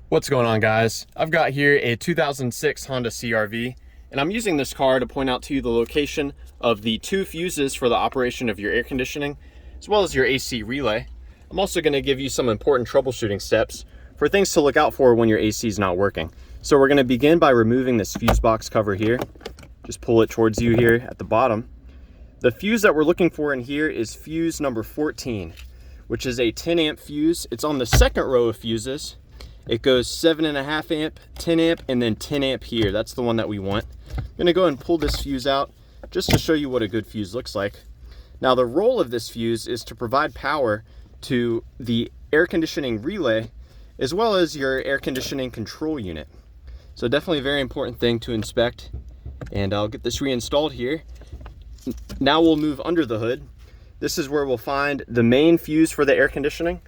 What's going on, guys? I've got here a 2006 Honda CRV, and I'm using this car to point out to you the location of the two fuses for the operation of your air conditioning, as well as your AC relay. I'm also going to give you some important troubleshooting steps for things to look out for when your AC is not working. So we're going to begin by removing this fuse box cover here. Just pull it towards you here at the bottom. The fuse that we're looking for in here is fuse number 14, which is a 10 amp fuse. It's on the second row of fuses. It goes 7.5 amp, 10 amp, and then 10 amp here. That's the one that we want. I'm gonna go ahead and pull this fuse out just to show you what a good fuse looks like. Now the role of this fuse is to provide power to the air conditioning relay as well as your air conditioning control unit. So definitely a very important thing to inspect, and I'll get this reinstalled here. Now we'll move under the hood. This is where we'll find the main fuse for the air conditioning.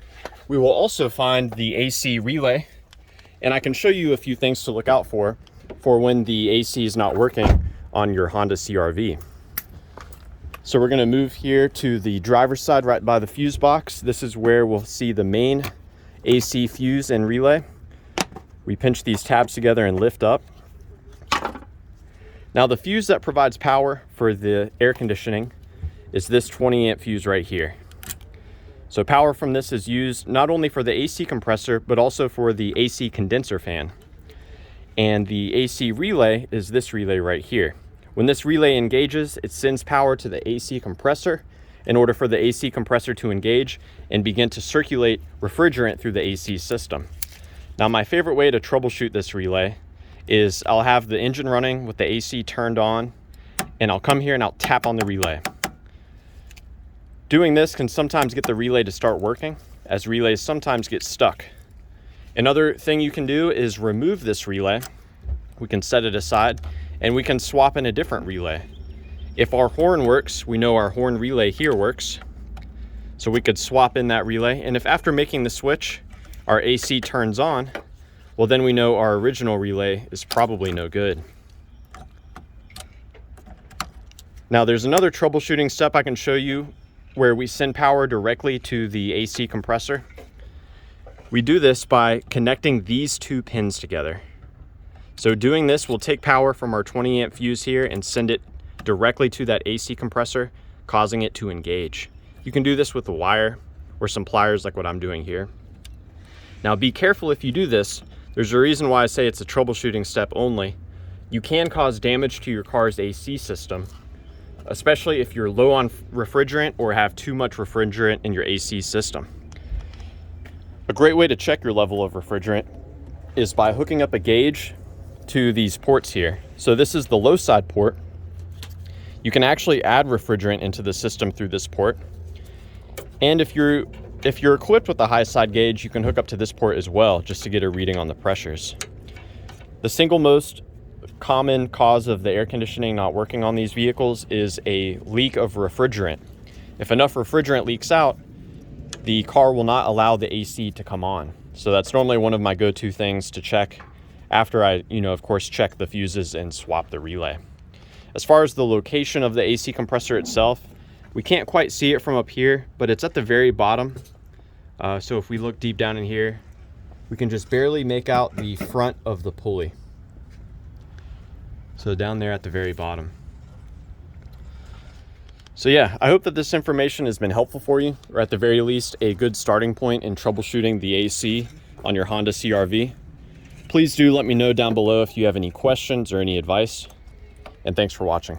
We will also find the AC relay, and I can show you a few things to look out for when the AC is not working on your Honda CRV. So we're going to move here to the driver's side right by the fuse box. This is where we'll see the main AC fuse and relay. We pinch these tabs together and lift up. Now the fuse that provides power for the air conditioning is this 20 amp fuse right here. So power from this is used not only for the AC compressor, but also for the AC condenser fan. And the AC relay is this relay right here. When this relay engages, it sends power to the AC compressor in order for the AC compressor to engage and begin to circulate refrigerant through the AC system. Now my favorite way to troubleshoot this relay is I'll have the engine running with the AC turned on, and I'll come here and I'll tap on the relay. Doing this can sometimes get the relay to start working, as relays sometimes get stuck. Another thing you can do is remove this relay. We can set it aside and we can swap in a different relay. If our horn works, we know our horn relay here works. So we could swap in that relay, and if after making the switch, our AC turns on, well then we know our original relay is probably no good. Now there's another troubleshooting step I can show you where we send power directly to the AC compressor. We do this by connecting these two pins together. So doing this will take power from our 20 amp fuse here and send it directly to that AC compressor, causing it to engage. You can do this with a wire or some pliers like what I'm doing here. Now be careful if you do this. There's a reason why I say it's a troubleshooting step only. You can cause damage to your car's AC system, especially if you're low on refrigerant or have too much refrigerant in your AC system. A great way to check your level of refrigerant is by hooking up a gauge to these ports here. So this is the low side port. You can actually add refrigerant into the system through this port. And if you're equipped with a high side gauge, you can hook up to this port as well, just to get a reading on the pressures. The single most common cause of the air conditioning not working on these vehicles is a leak of refrigerant. If enough refrigerant leaks out, the car will not allow the AC to come on. So that's normally one of my go-to things to check after I, of course, check the fuses and swap the relay. As far as the location of the AC compressor itself, we can't quite see it from up here, but it's at the very bottom. So if we look deep down in here, we can just barely make out the front of the pulley. So down there at the very bottom. So yeah, I hope that this information has been helpful for you, or at the very least, a good starting point in troubleshooting the AC on your Honda CRV. Please do let me know down below if you have any questions or any advice, and thanks for watching.